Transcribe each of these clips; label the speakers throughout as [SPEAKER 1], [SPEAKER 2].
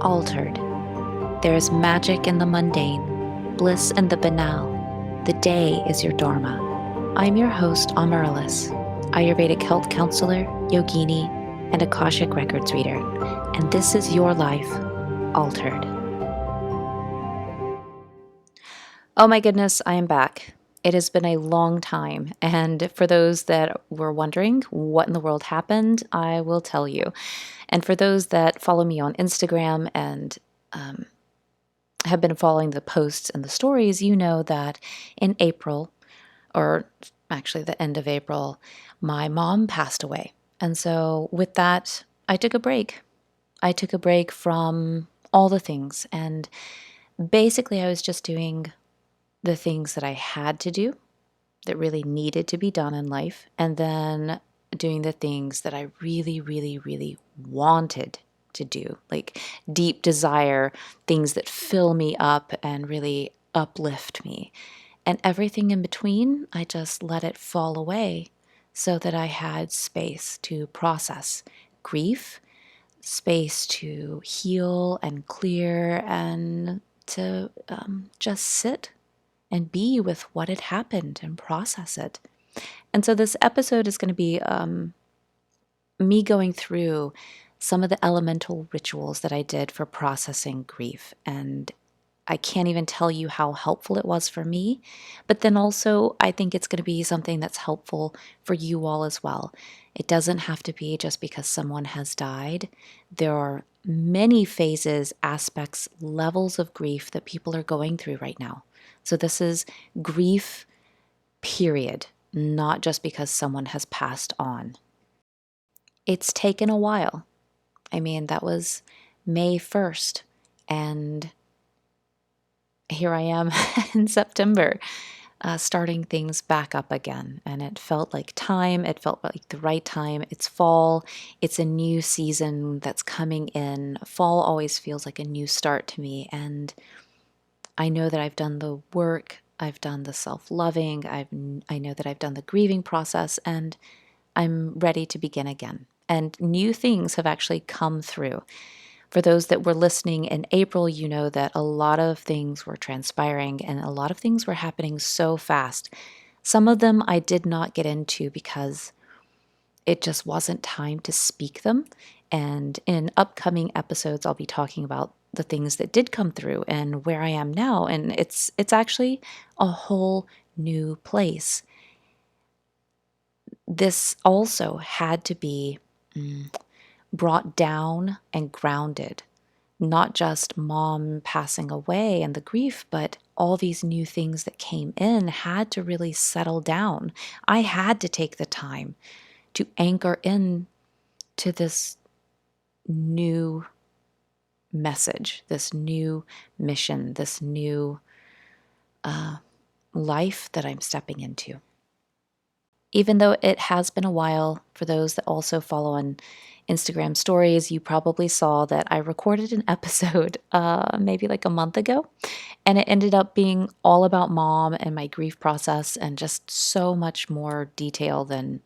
[SPEAKER 1] Altered. There is magic in the mundane, bliss in the banal. The day is your dharma. I'm your host, Amaryllis, Ayurvedic health counselor, yogini, and Akashic Records reader, and this is your life, Altered. Oh my goodness, I am back. It has been a long time, and for those that were wondering what in the world happened, I will tell you. And for those that follow me on Instagram and have been following the posts and the stories, you know that in April, or actually the end of April, my mom passed away. And so with that, I took a break. I took a break from all the things. And basically, I was just doing the things that I had to do that really needed to be done in life. And then doing the things that I really, really, really wanted to do, like deep desire, things that fill me up and really uplift me. And everything in between, I just let it fall away so that I had space to process grief, space to heal and clear, and to just sit and be with what had happened and process it. And so this episode is going to be me going through some of the elemental rituals that I did for processing grief. And I can't even tell you how helpful it was for me. But then also, I think it's going to be something that's helpful for you all as well. It doesn't have to be just because someone has died. There are many phases, aspects, levels of grief that people are going through right now. So this is grief, period, not just because someone has passed on. It's taken a while. I mean, that was May 1st, and here I am in September, starting things back up again. And it felt like time. It felt like the right time. It's fall. It's a new season that's coming in. Fall always feels like a new start to me. And I know that I've done the work. I've done the self-loving. I know that I've done the grieving process, and I'm ready to begin again. And new things have actually come through. For those that were listening in April, you know that a lot of things were transpiring and a lot of things were happening so fast. Some of them I did not get into because it just wasn't time to speak them. And in upcoming episodes, I'll be talking about the things that did come through and where I am now. And it's actually a whole new place. This also had to be brought down and grounded. Not just mom passing away and the grief, but all these new things that came in had to really settle down. I had to take the time to anchor in to this new message, this new mission, this new life that I'm stepping into. Even though it has been a while, for those that also follow on Instagram stories, you probably saw that I recorded an episode maybe like a month ago, and it ended up being all about mom and my grief process and just so much more detail than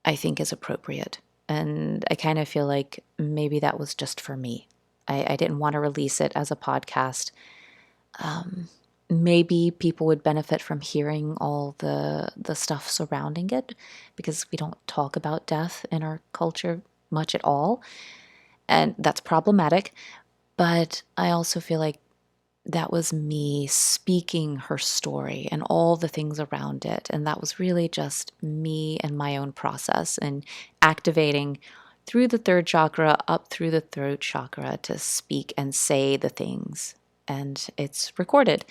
[SPEAKER 1] I think is appropriate. And I kind of feel like maybe that was just for me. I didn't want to release it as a podcast. Maybe people would benefit from hearing all the stuff surrounding it, because we don't talk about death in our culture much at all, and that's problematic. But I also feel like that was me speaking her story and all the things around it, and that was really just me and my own process and activating through the third chakra up through the throat chakra to speak and say the things, and it's recorded.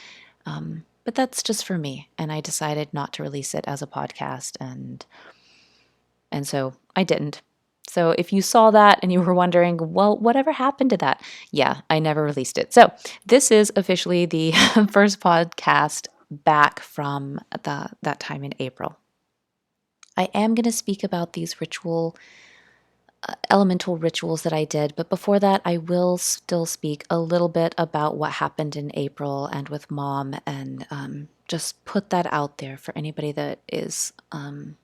[SPEAKER 1] But that's just for me, and I decided not to release it as a podcast, and so I didn't. So if you saw that and you were wondering, well, whatever happened to that? Yeah, I never released it. So this is officially the first podcast back from that time in April. I am going to speak about these ritual elemental rituals that I did. But before that, I will still speak a little bit about what happened in April and with Mom, and just put that out there for anybody that is that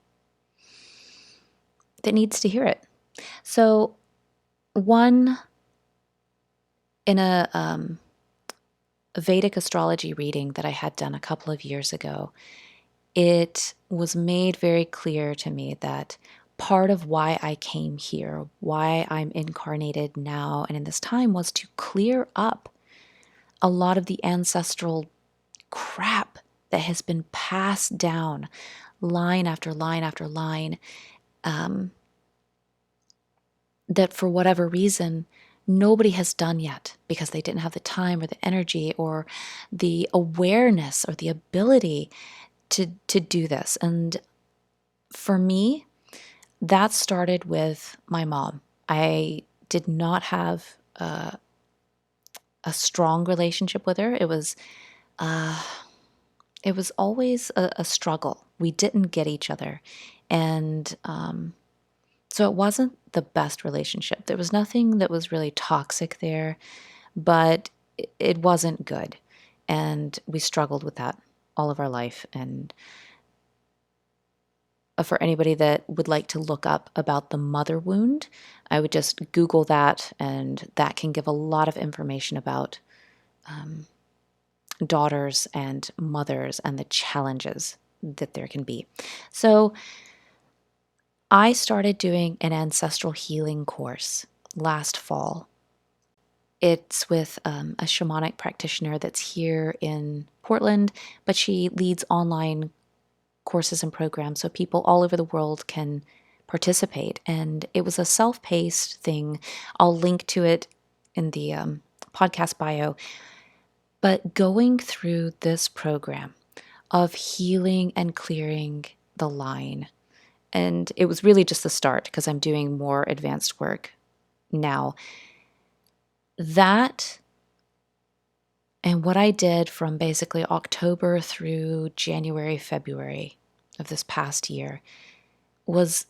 [SPEAKER 1] needs to hear it. So, one in a Vedic astrology reading that I had done a couple of years ago, it was made very clear to me that part of why I came here, why I'm incarnated now and in this time, was to clear up a lot of the ancestral crap that has been passed down line after line after line, that for whatever reason, nobody has done yet because they didn't have the time or the energy or the awareness or the ability to do this. And for me, that started with my mom. I did not have a strong relationship with her. It was always a struggle. We didn't get each other, and so it wasn't the best relationship. There was nothing that was really toxic there, but it wasn't good, and we struggled with that all of our life. And for anybody that would like to look up about the mother wound, I would just Google that, and that can give a lot of information about daughters and mothers and the challenges that there can be. So I started doing an ancestral healing course last fall. It's with a shamanic practitioner that's here in Portland, but she leads online courses and programs so people all over the world can participate. And it was a self-paced thing. I'll link to it in the podcast bio. But going through this program of healing and clearing the line, and it was really just the start because I'm doing more advanced work now. That and what I did from basically October through January, February of this past year was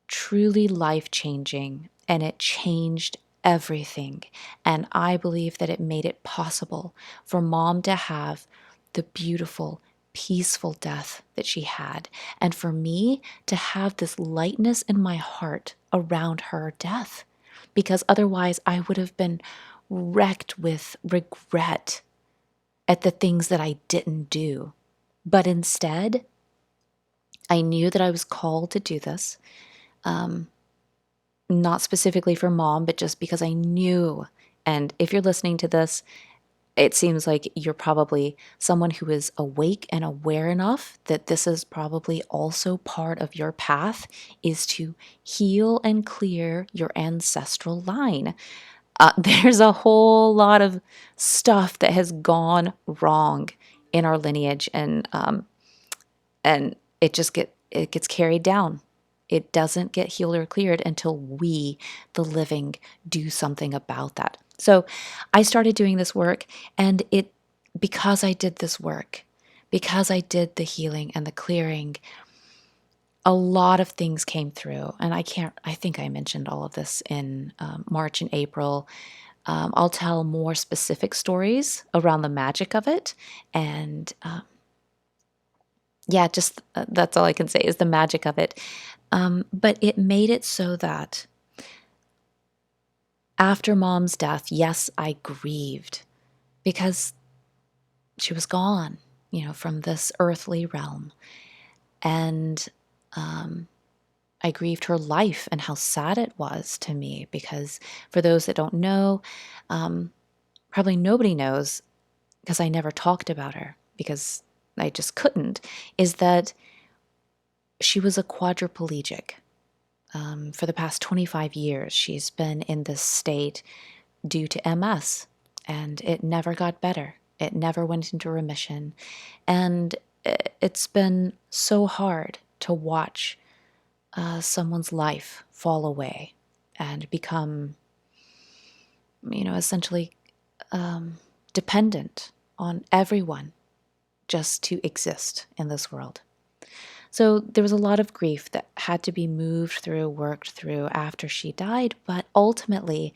[SPEAKER 1] truly life-changing, and it changed everything. And I believe that it made it possible for Mom to have the beautiful, peaceful death that she had, and for me to have this lightness in my heart around her death, because otherwise I would have been wrecked with regret at the things that I didn't do. But instead, I knew that I was called to do this, not specifically for Mom, but just because I knew. And if you're listening to this, it seems like you're probably someone who is awake and aware enough that this is probably also part of your path, is to heal and clear your ancestral line. There's a whole lot of stuff that has gone wrong in our lineage, and it gets carried down. It doesn't get healed or cleared until we, the living, do something about that. So I started doing this work, and because I did this work, because I did the healing and the clearing, a lot of things came through. And I think I mentioned all of this in March and April. I'll tell more specific stories around the magic of it. And yeah, just that's all I can say is the magic of it. But it made it so that after Mom's death, yes, I grieved because she was gone, from this earthly realm. And I grieved her life and how sad it was to me, because for those that don't know, probably nobody knows because I never talked about her because I just couldn't, is that she was a quadriplegic. For the past 25 years, she's been in this state due to MS, and it never got better. It never went into remission. And it's been so hard to watch someone's life fall away and become, essentially dependent on everyone just to exist in this world. So there was a lot of grief that had to be moved through, worked through after she died, but ultimately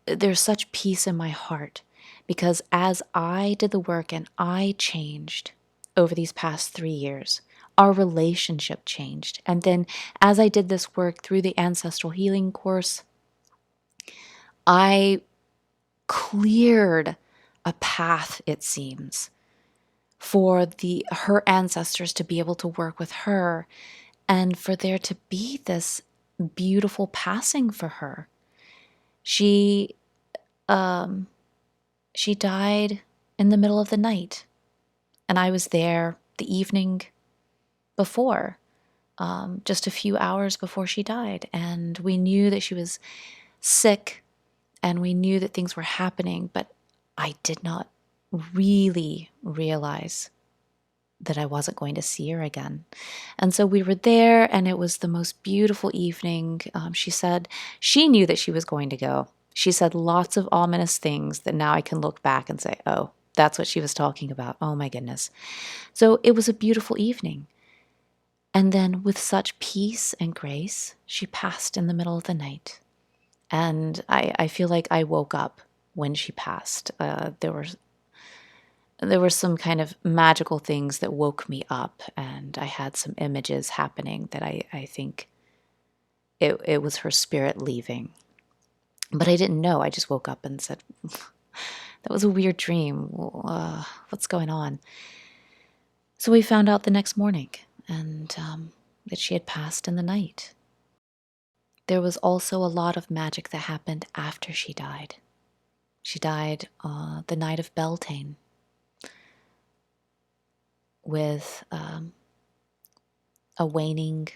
[SPEAKER 1] there's such peace in my heart because as I did the work and I changed over these past 3 years, our relationship changed. And then as I did this work through the ancestral healing course, I cleared a path, it seems, for her ancestors to be able to work with her and for there to be this beautiful passing for her. She she died in the middle of the night, and I was there the evening before, just a few hours before she died, and we knew that she was sick, and we knew that things were happening, but I did not really realize that I wasn't going to see her again. And so we were there, and it was the most beautiful evening. She said she knew that she was going to go. She said lots of ominous things that now I can look back and say, oh, that's what she was talking about. Oh my goodness. So it was a beautiful evening. And then with such peace and grace, she passed in the middle of the night. And I feel like I woke up when she passed. There were some kind of magical things that woke me up, and I had some images happening that I think it was her spirit leaving. But I didn't know. I just woke up and said, that was a weird dream. What's going on? So we found out the next morning and that she had passed in the night. There was also a lot of magic that happened after she died. She died the night of Beltane with a waning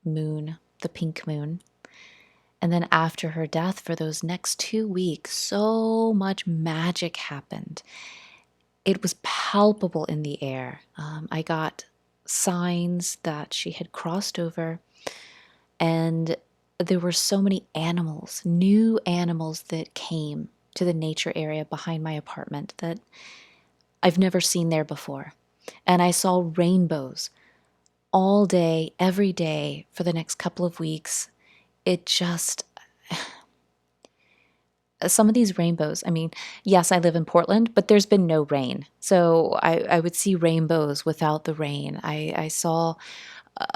[SPEAKER 1] moon, the pink moon. And then after her death, for those next 2 weeks, so much magic happened. It was palpable in the air. I got signs that she had crossed over, and there were so many animals, new animals that came to the nature area behind my apartment that I've never seen there before. And I saw rainbows all day, every day for the next couple of weeks. It just, some of these rainbows, I mean, yes, I live in Portland, but there's been no rain. So I would see rainbows without the rain. I saw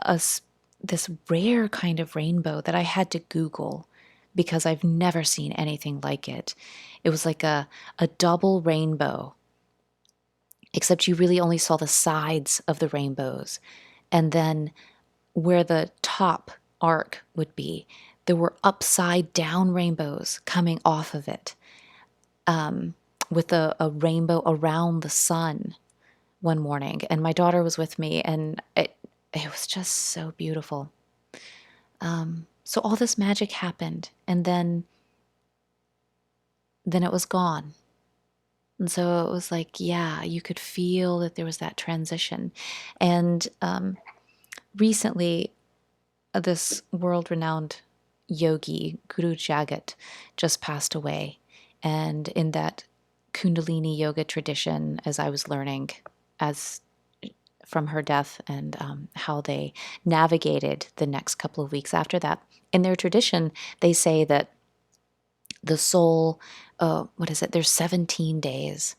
[SPEAKER 1] this rare kind of rainbow that I had to Google because I've never seen anything like it. It was like a double rainbow, except you really only saw the sides of the rainbows. And then where the top arc would be, there were upside down rainbows coming off of it, with a rainbow around the sun one morning. And my daughter was with me, and it was just so beautiful. So all this magic happened, and then it was gone. And so it was like, yeah, you could feel that there was that transition. And recently, this world-renowned yogi, Guru Jagat, just passed away. And in that Kundalini yoga tradition, as I was learning as from her death and how they navigated the next couple of weeks after that, in their tradition, they say that the soul, there's 17 days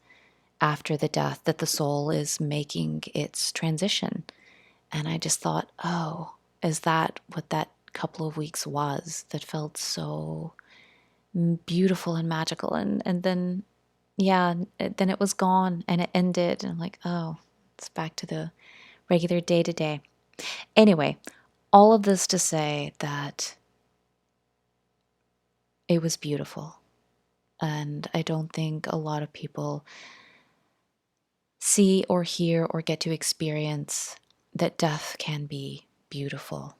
[SPEAKER 1] after the death that the soul is making its transition. And I just thought, oh, is that what that couple of weeks was that felt so beautiful and magical? And then, yeah, then it was gone and it ended. And I'm like, oh, it's back to the regular day to day. Anyway, all of this to say that it was beautiful. And I don't think a lot of people see or hear or get to experience that death can be beautiful,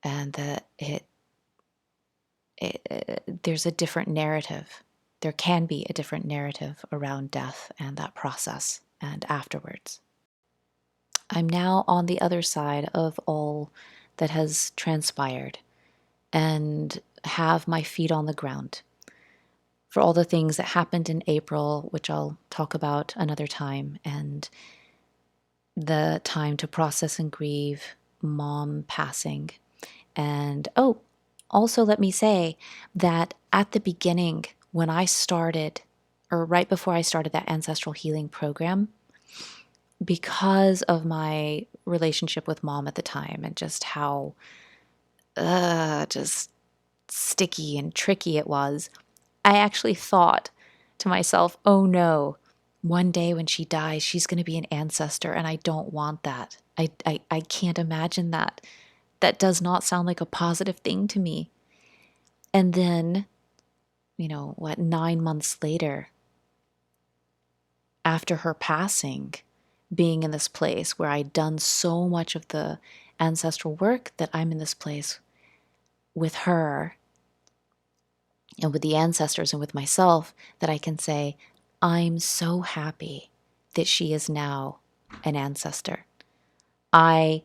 [SPEAKER 1] and that there's a different narrative. There can be a different narrative around death and that process and afterwards. I'm now on the other side of all that has transpired and have my feet on the ground for all the things that happened in April, which I'll talk about another time, and the time to process and grieve mom passing. And also let me say that at the beginning, when I started, or right before I started that ancestral healing program, because of my relationship with mom at the time and just how just sticky and tricky it was, I actually thought to myself, oh no, one day when she dies, she's going to be an ancestor, and I don't want that. I can't imagine that. That does not sound like a positive thing to me. And then, 9 months later, after her passing, being in this place where I'd done so much of the ancestral work, that I'm in this place with her and with the ancestors and with myself, that I can say, I'm so happy that she is now an ancestor. I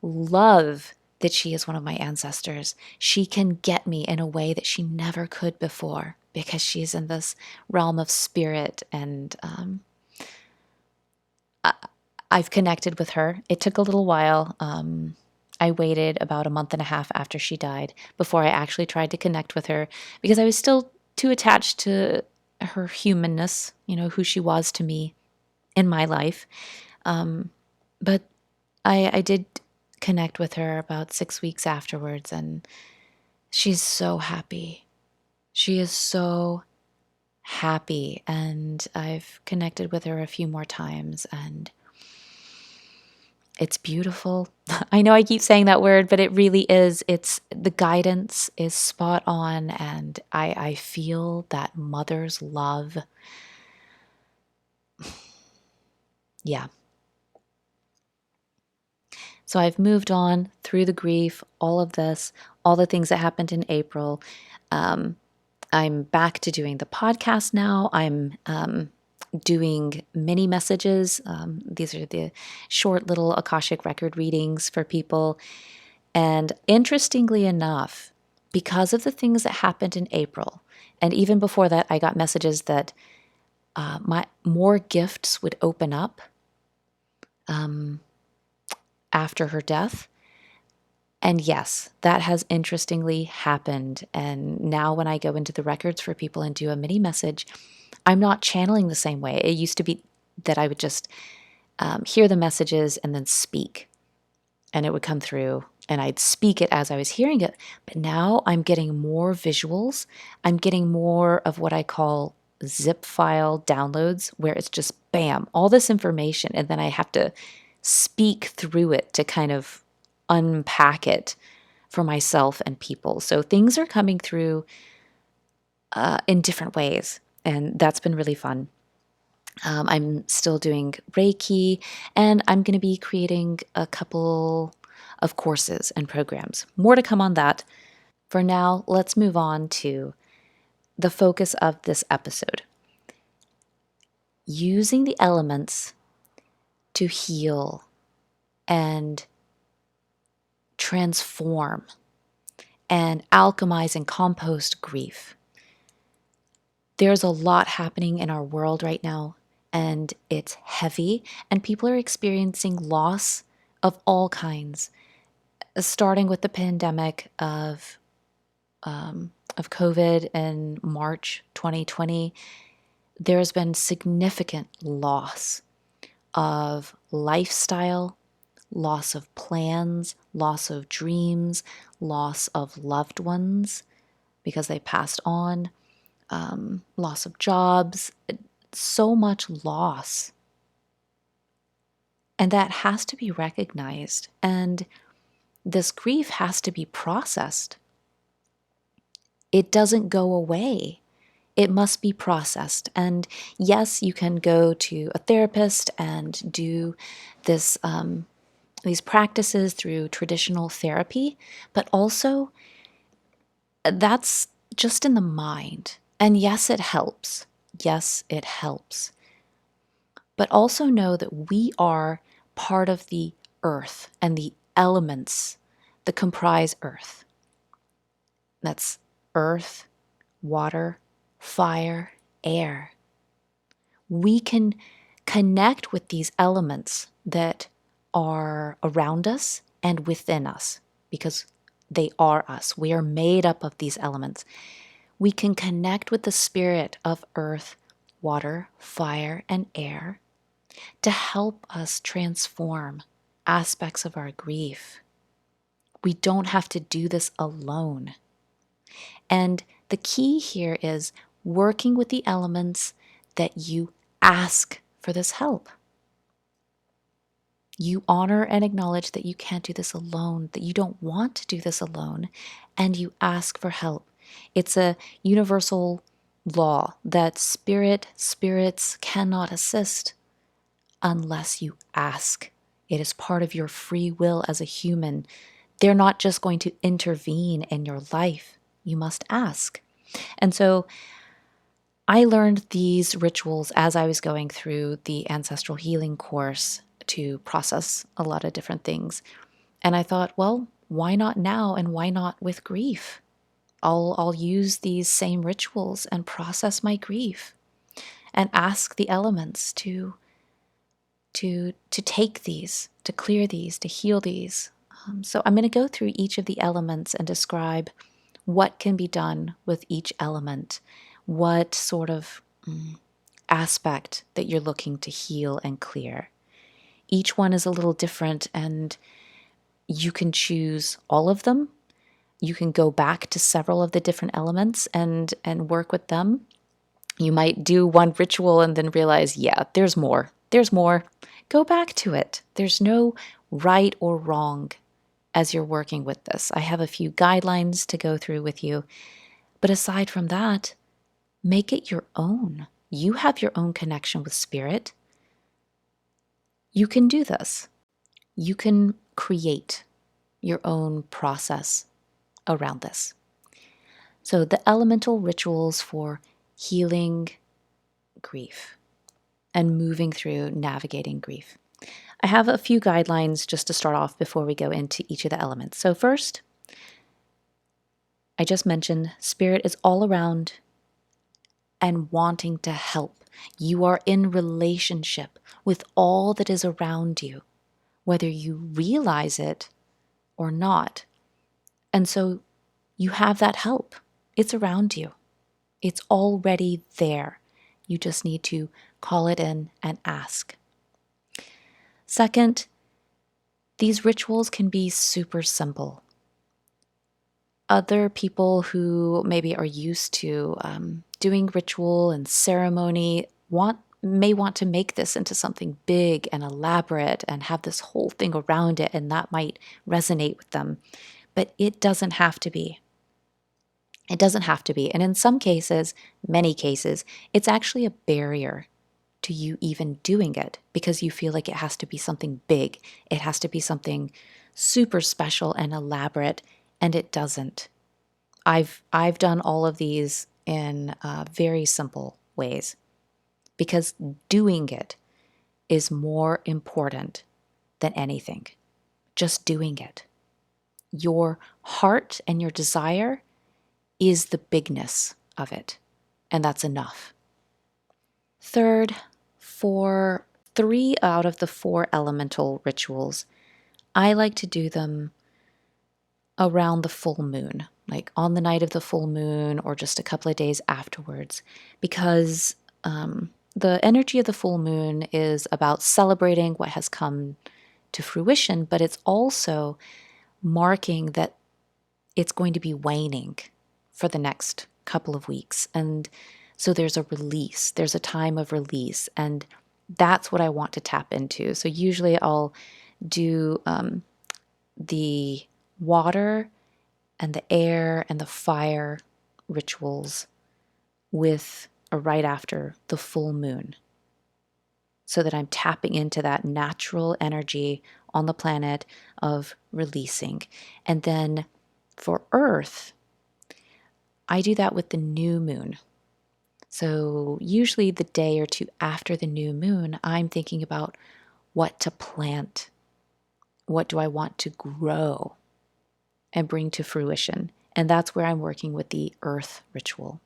[SPEAKER 1] love that she is one of my ancestors. She can get me in a way that she never could before because she's in this realm of spirit, and I've connected with her. It took a little while. I waited about a month and a half after she died before I actually tried to connect with her because I was still too attached to her humanness, who she was to me in my life. But I did connect with her about 6 weeks afterwards, and she's so happy. She is so happy, and I've connected with her a few more times, and it's beautiful. I know I keep saying that word, but it really is. It's the guidance is spot on, and I feel that mother's love. Yeah. So I've moved on through the grief, all of this, all the things that happened in April. I'm back to doing the podcast now. I'm doing mini messages. These are the short little Akashic record readings for people. And interestingly enough, because of the things that happened in April, and even before that, I got messages that my more gifts would open up after her death. And yes, that has interestingly happened. And now when I go into the records for people and do a mini message, I'm not channeling the same way. It used to be that I would just hear the messages and then speak, and it would come through, and I'd speak it as I was hearing it. But now I'm getting more visuals. I'm getting more of what I call zip file downloads, where it's just bam, all this information, and then I have to speak through it to kind of unpack it for myself and people. So things are coming through in different ways, and that's been really fun. I'm still doing Reiki, and I'm going to be creating a couple of courses and programs. More to come on that. For now, let's move on to the focus of this episode. Using the elements to heal and transform and alchemize and compost grief. There's a lot happening in our world right now, and it's heavy, and people are experiencing loss of all kinds, starting with the pandemic of COVID in March 2020. There's been significant loss of lifestyle, loss of plans, loss of dreams, loss of loved ones because they passed on, loss of jobs, so much loss. And that has to be recognized. And this grief has to be processed. It doesn't go away. It must be processed. And yes, you can go to a therapist and do this, these practices through traditional therapy, but also that's just in the mind. And yes, it helps. Yes, it helps. But also know that we are part of the earth and the elements that comprise earth. That's earth, water, fire, air. We can connect with these elements that are around us and within us because they are us. We are made up of these elements. We can connect with the spirit of earth, water, fire, and air to help us transform aspects of our grief. We don't have to do this alone. And the key here is working with the elements that you ask for this help. You honor and acknowledge that you can't do this alone, that you don't want to do this alone, and you ask for help. It's a universal law that spirits cannot assist unless you ask. It is part of your free will as a human. They're not just going to intervene in your life. You must ask. And so I learned these rituals as I was going through the ancestral healing course to process a lot of different things. And I thought, well, why not now and why not with grief? I'll use these same rituals and process my grief and ask the elements to take these, to clear these, to heal these. So I'm going to go through each of the elements and describe what can be done with each element, what sort of aspect that you're looking to heal and clear. Each one is a little different, and you can choose all of them. You can go back to several of the different elements and work with them. You might do one ritual and then realize, yeah, there's more. There's more. Go back to it. There's no right or wrong as you're working with this. I have a few guidelines to go through with you. But aside from that, make it your own. You have your own connection with spirit. You can do this. You can create your own process around this. So the elemental rituals for healing grief and moving through navigating grief. I have a few guidelines just to start off before we go into each of the elements. So first, I just mentioned spirit is all around and wanting to help. You are in relationship with all that is around you, whether you realize it or not. And so you have that help. It's around you. It's already there. You just need to call it in and ask. Second, these rituals can be super simple. Other people who maybe are used to doing ritual and ceremony may want to make this into something big and elaborate and have this whole thing around it, and that might resonate with them. But it doesn't have to be. It doesn't have to be. And in some cases, many cases, it's actually a barrier to you even doing it because you feel like it has to be something big. It has to be something super special and elaborate, and it doesn't. I've done all of these in very simple ways because doing it is more important than anything. Just doing it. Your heart and your desire is the bigness of it, and that's enough. Third, for 3 out of the 4 elemental rituals, I like to do them around the full moon, like on the night of the full moon or just a couple of days afterwards, because the energy of the full moon is about celebrating what has come to fruition, but it's also marking that it's going to be waning for the next couple of weeks. And so there's a release, there's a time of release, and that's what I want to tap into. So usually I'll do the water and the air and the fire rituals with or right after the full moon, so that I'm tapping into that natural energy on the planet of releasing. And then for Earth, I do that with the new moon. So usually the day or two after the new moon, I'm thinking about what to plant. What do I want to grow and bring to fruition? And that's where I'm working with the earth ritual.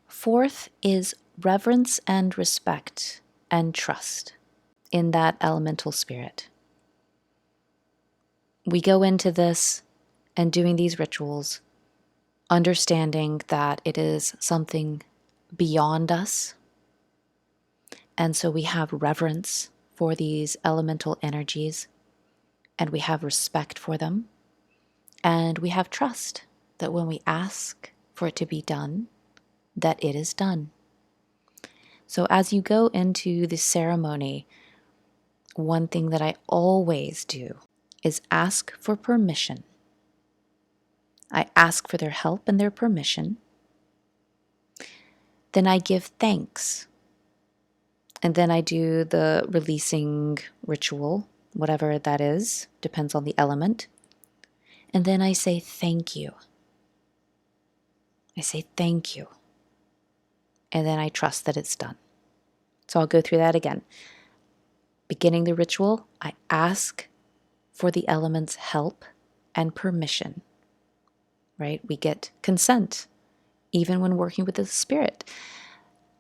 [SPEAKER 1] Fourth is reverence and respect and trust in that elemental spirit. we go into this and doing these rituals, understanding that it is something beyond us. And so we have reverence for these elemental energies, and we have respect for them, and we have trust that when we ask for it to be done, that it is done. So as you go into the ceremony, one thing that I always do is ask for permission. I ask for their help and their permission. Then I give thanks. And then I do the releasing ritual, whatever that is, depends on the element. And then I say thank you. I say thank you. And then I trust that it's done. So I'll go through that again. Beginning the ritual, I ask for the element's help and permission, right? We get consent, even when working with the spirit.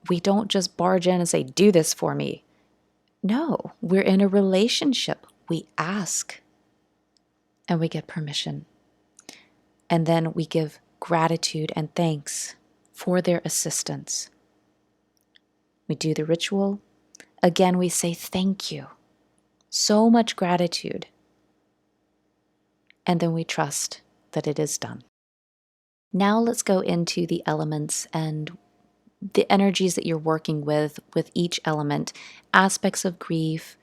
[SPEAKER 1] We don't just barge in and say, do this for me. No, we're in a relationship. We ask and we get permission. And then we give gratitude and thanks for their assistance. We do the ritual. Again, we say thank you. So much gratitude. And then we trust that it is done. Now let's go into the elements and the energies that you're working with each element, aspects of grief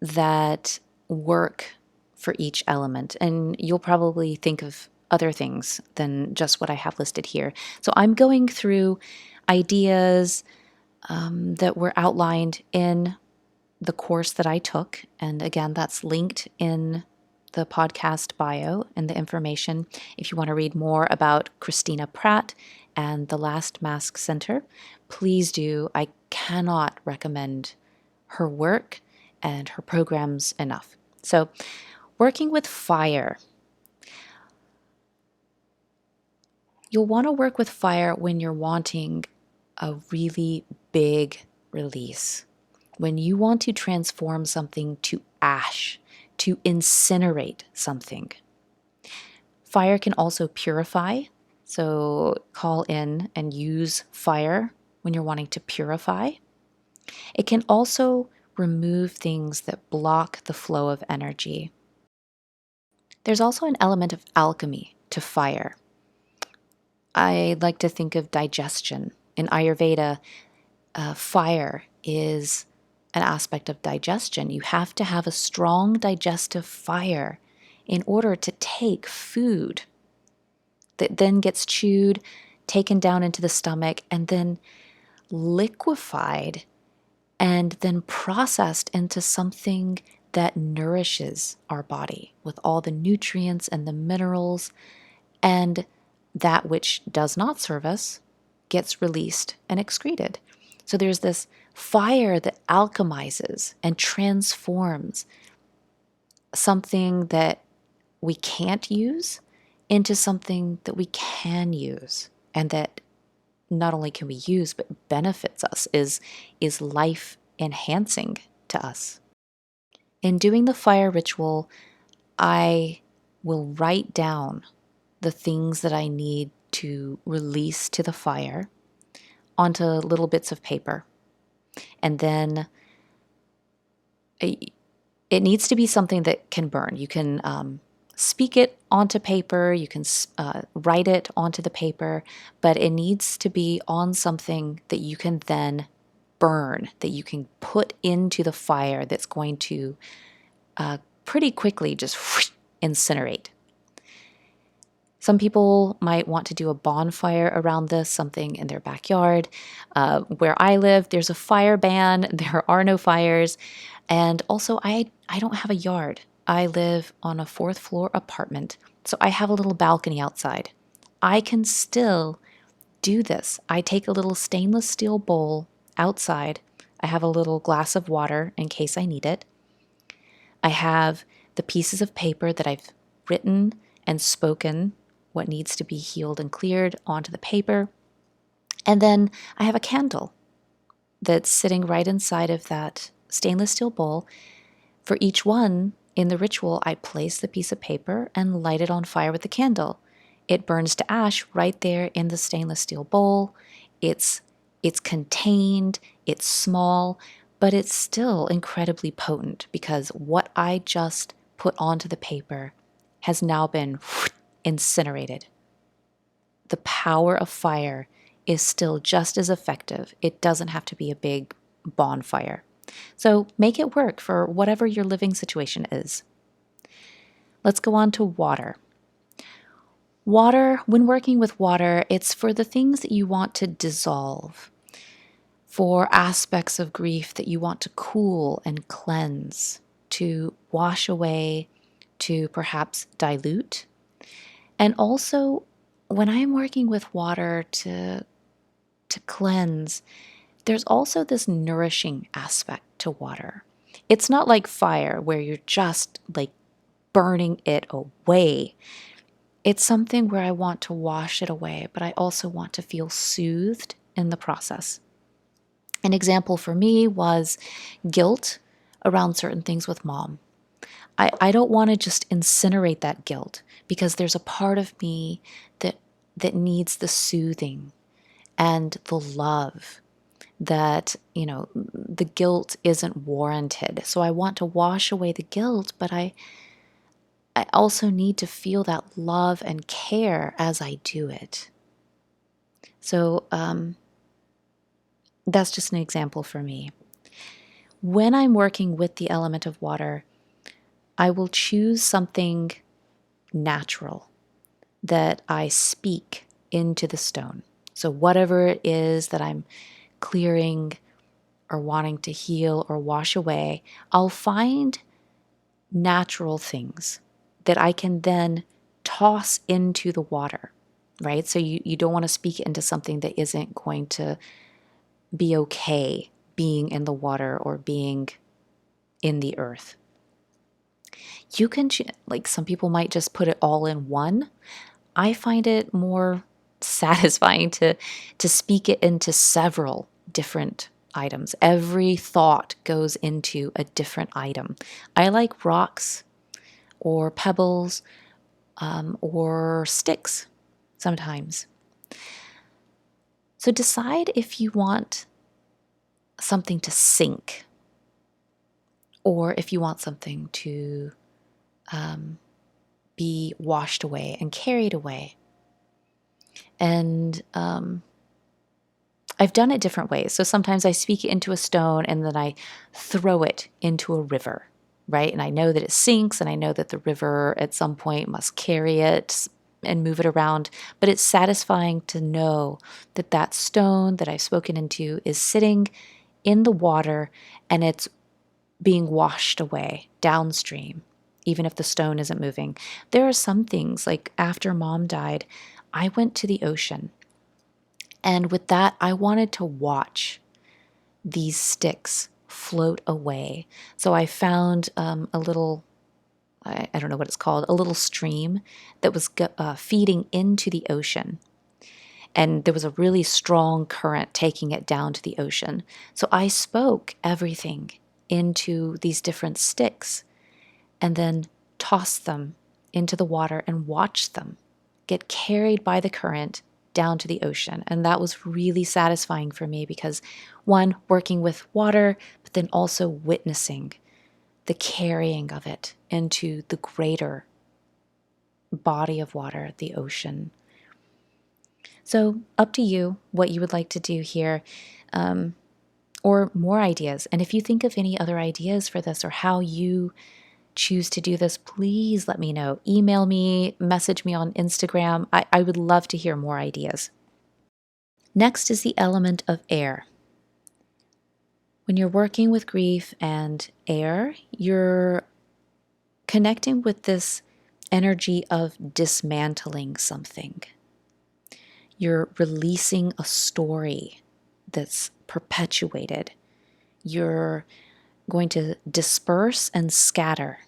[SPEAKER 1] that work for each element. And you'll probably think of other things than just what I have listed here. So I'm going through ideas that were outlined in the course that I took. And again, that's linked in the podcast bio and the information. If you want to read more about Christina Pratt and the Last Mask Center, please do. I cannot recommend her work and her programs enough. So, working with fire. You'll want to work with fire when you're wanting a really big release. When you want to transform something to ash, to incinerate something. Fire can also purify, so call in and use fire when you're wanting to purify. It can also remove things that block the flow of energy. There's also an element of alchemy to fire. I like to think of digestion. In Ayurveda, fire is an aspect of digestion. You have to have a strong digestive fire in order to take food that then gets chewed, taken down into the stomach, and then liquefied and then processed into something that nourishes our body with all the nutrients and the minerals, and that which does not serve us gets released and excreted. So there's this fire that alchemizes and transforms something that we can't use into something that we can use, and that not only can we use but benefits us, is life enhancing to us. In doing the fire ritual, I will write down the things that I need to release to the fire onto little bits of paper. And then it needs to be something that can burn. You can speak it onto paper, you can write it onto the paper, but it needs to be on something that you can then burn, that you can put into the fire, that's going to pretty quickly just incinerate. Some people might want to do a bonfire around this, something in their backyard. Where I live, there's a fire ban. There are no fires. And also, I don't have a yard. I live on a 4th floor apartment, so I have a little balcony outside. I can still do this. I take a little stainless steel bowl outside. I have a little glass of water in case I need it. I have the pieces of paper that I've written and spoken what needs to be healed and cleared onto the paper. And then I have a candle that's sitting right inside of that stainless steel bowl. For each one In the ritual, I place the piece of paper and light it on fire with the candle. It burns to ash right there in the stainless steel bowl. It's contained, it's small, but it's still incredibly potent because what I just put onto the paper has now been incinerated. The power of fire is still just as effective. It doesn't have to be a big bonfire. So make it work for whatever your living situation is. Let's go on to water. Water, when working with water, it's for the things that you want to dissolve, for aspects of grief that you want to cool and cleanse, to wash away, to perhaps dilute. And also, when I'm working with water to cleanse, there's also this nourishing aspect to water. It's not like fire where you're just like burning it away. It's something where I want to wash it away, but I also want to feel soothed in the process. An example for me was guilt around certain things with mom. I don't want to just incinerate that guilt because there's a part of me that needs the soothing and the love that, the guilt isn't warranted. So I want to wash away the guilt, but I also need to feel that love and care as I do it. So that's just an example for me. When I'm working with the element of water, I will choose something natural that I speak into the stone. So whatever it is that I'm clearing or wanting to heal or wash away, I'll find natural things that I can then toss into the water, right? So you don't want to speak into something that isn't going to be okay being in the water or being in the earth. You can, like some people might just put it all in one. I find it more satisfying to speak it into several different items. Every thought goes into a different item. I like rocks or pebbles or sticks sometimes. So decide if you want something to sink or if you want something to be washed away and carried away. And I've done it different ways. So sometimes I speak it into a stone and then I throw it into a river, right? And I know that it sinks and I know that the river at some point must carry it and move it around. But it's satisfying to know that that stone that I've spoken into is sitting in the water and it's being washed away downstream, even if the stone isn't moving. There are some things, like after mom died, I went to the ocean. And with that, I wanted to watch these sticks float away. So I found a little, I don't know what it's called, a little stream that was feeding into the ocean. And there was a really strong current taking it down to the ocean. So I spoke everything into these different sticks and then tossed them into the water and watched them get carried by the current down to the ocean. And that was really satisfying for me because, one, working with water, but then also witnessing the carrying of it into the greater body of water, the ocean. So up to you what you would like to do here, or more ideas. And if you think of any other ideas for this or how you choose to do this, please let me know. Email me, message me on Instagram. I would love to hear more ideas. Next is the element of air. When you're working with grief and air, you're connecting with this energy of dismantling something. You're releasing a story that's perpetuated. You're going to disperse and scatter.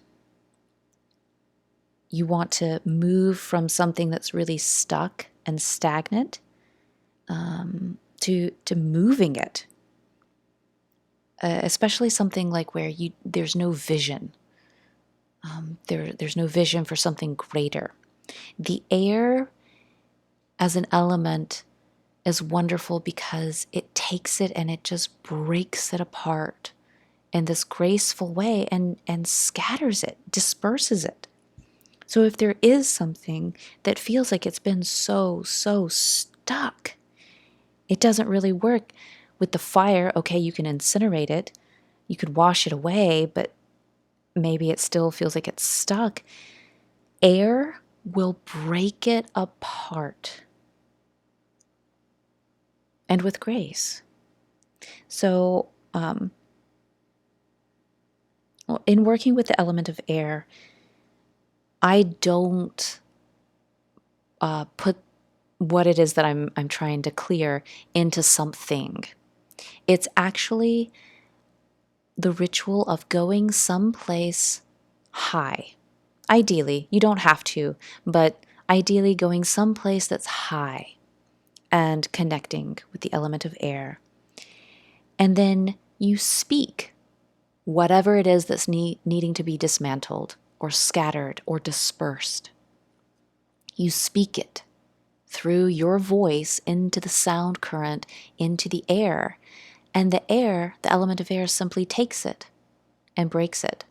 [SPEAKER 1] You want to move from something that's really stuck and stagnant to moving it, especially something like where there's no vision. There's no vision for something greater. The air as an element is wonderful because it takes it and it just breaks it apart in this graceful way and scatters it, disperses it. So if there is something that feels like it's been so stuck, it doesn't really work with the fire. Okay, you can incinerate it, you could wash it away, but maybe it still feels like it's stuck. Air will break it apart, and with grace. So, in working with the element of air, I don't put what it is that I'm trying to clear into something. It's actually the ritual of going someplace high. Ideally, you don't have to, but ideally going someplace that's high and connecting with the element of air. And then you speak whatever it is that's needing to be dismantled or scattered or dispersed. You speak it through your voice into the sound current, into the air. And the air, the element of air, simply takes it and breaks it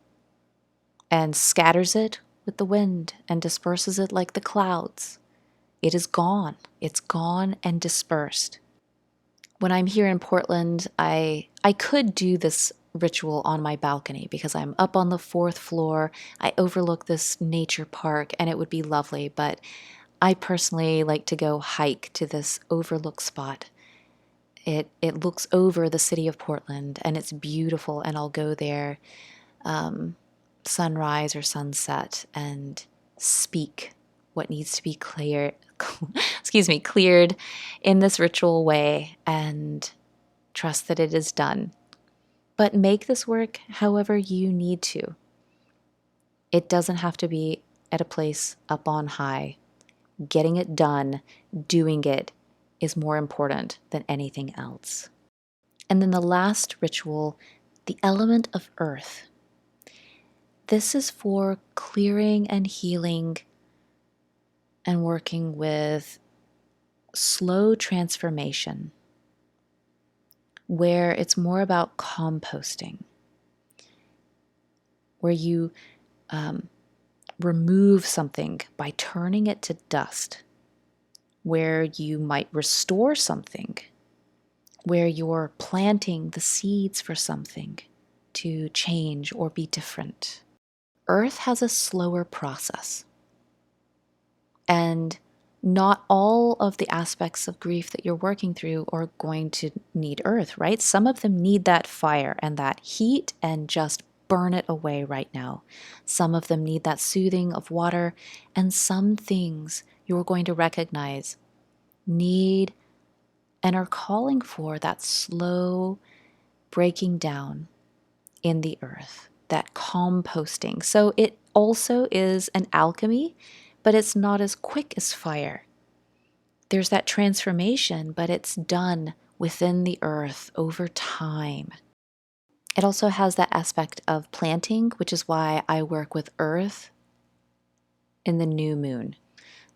[SPEAKER 1] and scatters it with the wind and disperses it like the clouds. It is gone. It's gone and dispersed. When I'm here in Portland, I could do this ritual on my balcony because I'm up on the 4th floor. I overlook this nature park and it would be lovely, but I personally like to go hike to this overlook spot. It looks over the city of Portland and it's beautiful, and I'll go there sunrise or sunset and speak what needs to be cleared in this ritual way and trust that it is done. But make this work however you need to. It doesn't have to be at a place up on high. Getting it done, doing it, is more important than anything else. And then the last ritual, the element of earth. This is for clearing and healing and working with slow transformation, where it's more about composting, where you remove something by turning it to dust, where you might restore something, where you're planting the seeds for something to change or be different. Earth has a slower process. And not all of the aspects of grief that you're working through are going to need earth, right? Some of them need that fire and that heat and just burn it away right now. Some of them need that soothing of water, and some things you're going to recognize need and are calling for that slow breaking down in the earth, that composting. So it also is an alchemy, but it's not as quick as fire. There's that transformation, but it's done within the earth over time. It also has that aspect of planting, which is why I work with earth in the new moon.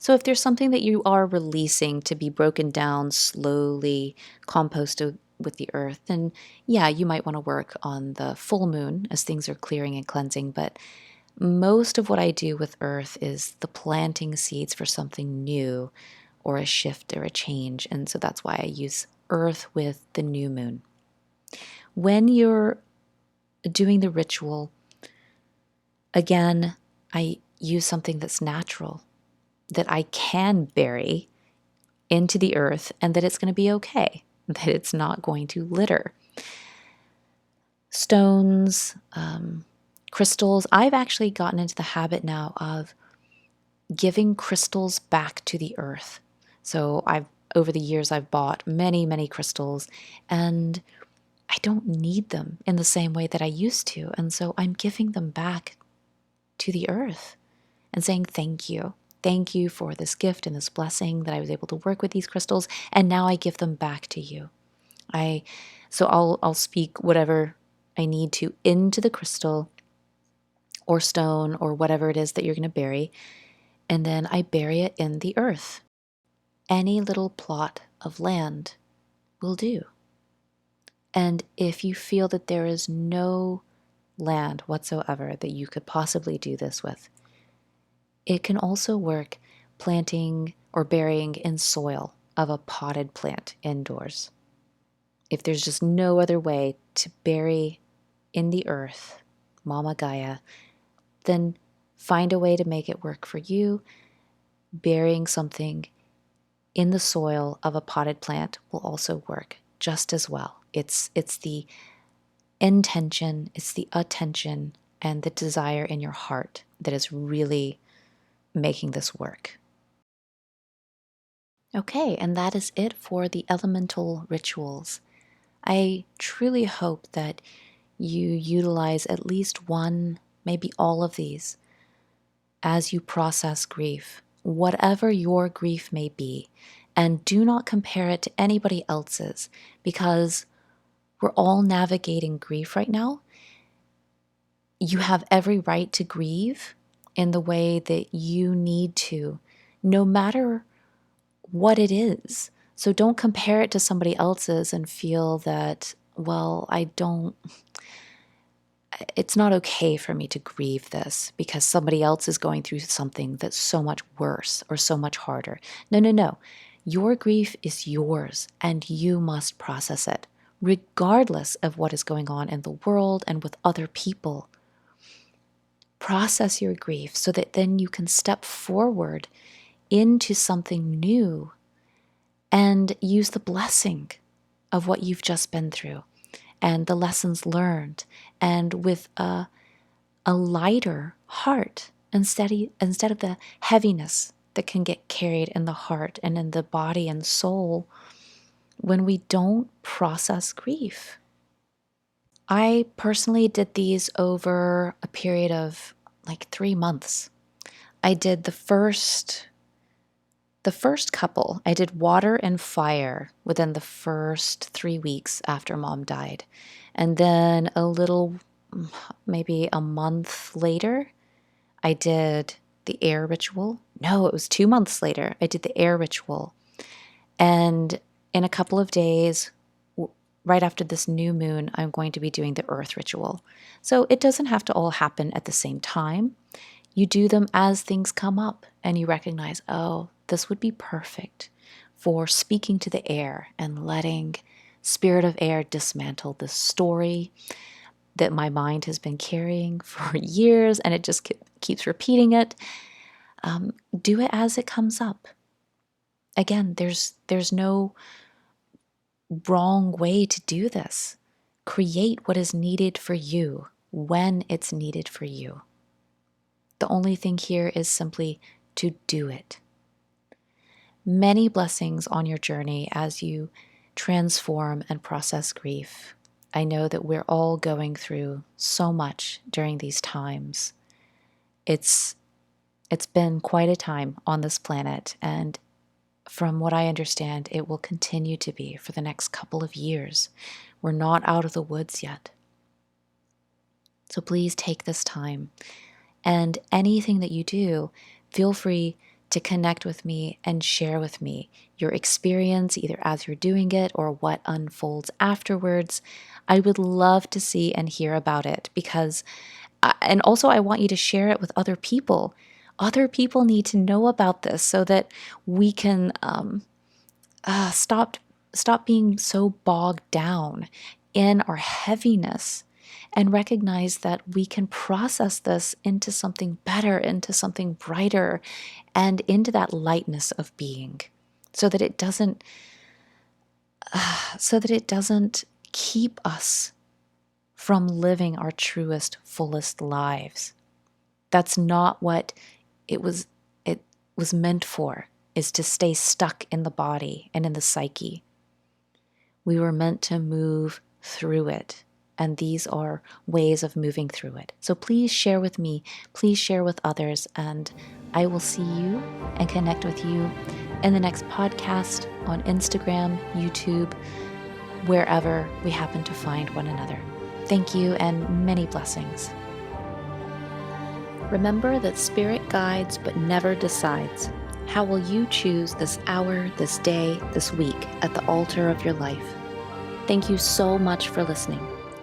[SPEAKER 1] So if there's something that you are releasing to be broken down, slowly composted with the earth, then yeah, you might want to work on the full moon as things are clearing and cleansing. But most of what I do with earth is the planting seeds for something new or a shift or a change. And so that's why I use earth with the new moon. When you're doing the ritual, again, I use something that's natural, that I can bury into the earth, and that it's going to be okay, that it's not going to litter. Stones, crystals. I've actually gotten into the habit now of giving crystals back to the earth. So over the years, I've bought many crystals, and I don't need them in the same way that I used to. And so I'm giving them back to the earth and saying, thank you. Thank you for this gift and this blessing that I was able to work with these crystals. And now I give them back to you. So I'll speak whatever I need to into the crystal, or stone or whatever it is that you're going to bury. And then I bury it in the earth. Any little plot of land will do. And if you feel that there is no land whatsoever that you could possibly do this with, it can also work planting or burying in soil of a potted plant indoors. If there's just no other way to bury in the earth, Mama Gaia, then find a way to make it work for you. Burying something in the soil of a potted plant will also work just as well. It's the intention, it's the attention, and the desire in your heart that is really making this work. Okay, and that is it for the elemental rituals. I truly hope that you utilize at least one, maybe all of these, as you process grief, whatever your grief may be. And do not compare it to anybody else's, because we're all navigating grief right now. You have every right to grieve in the way that you need to, no matter what it is. So don't compare it to somebody else's and feel that, well, it's not okay for me to grieve this because somebody else is going through something that's so much worse or so much harder. No, no, no. Your grief is yours and you must process it, regardless of what is going on in the world and with other people. Process your grief so that then you can step forward into something new and use the blessing of what you've just been through and the lessons learned, and with a lighter heart instead of the heaviness that can get carried in the heart and in the body and soul when we don't process grief. I personally did these over a period of like 3 months. I did the first couple. I did water and fire within the first 3 weeks after Mom died. And then maybe a month later, I did the air ritual. No, it was 2 months later. I did the air ritual. And in a couple of days, right after this new moon, I'm going to be doing the earth ritual. So it doesn't have to all happen at the same time. You do them as things come up and you recognize, oh, this would be perfect for speaking to the air and letting Spirit of Air dismantle this story that my mind has been carrying for years and it just keeps repeating it. Do it as it comes up. Again, there's no wrong way to do this. Create what is needed for you when it's needed for you. The only thing here is simply to do it. Many blessings on your journey as you transform and process grief. I know that we're all going through so much during these times. It's been quite a time on this planet, and from what I understand, it will continue to be for the next couple of years. We're not out of the woods yet. So please take this time. And anything that you do, feel free to connect with me and share with me your experience, either as you're doing it or what unfolds afterwards. I would love to see and hear about it and also I want you to share it with other people. Other people need to know about this so that we can stop being so bogged down in our heaviness and recognize that we can process this into something better, into something brighter, and into that lightness of being, so that it doesn't keep us from living our truest, fullest lives. That's not what it was meant for, is to stay stuck in the body and in the psyche. We were meant to move through it. And these are ways of moving through it. So please share with me, please share with others, and I will see you and connect with you in the next podcast on Instagram, YouTube, wherever we happen to find one another. Thank you and many blessings. Remember that Spirit guides but never decides. How will you choose this hour, this day, this week at the altar of your life? Thank you so much for listening.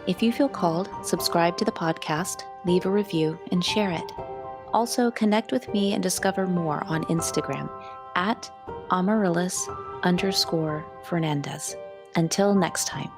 [SPEAKER 1] If you feel called, subscribe to the podcast, leave a review, and share it. Also, connect with me and discover more on Instagram at Amaryllis_Fernandez. Until next time.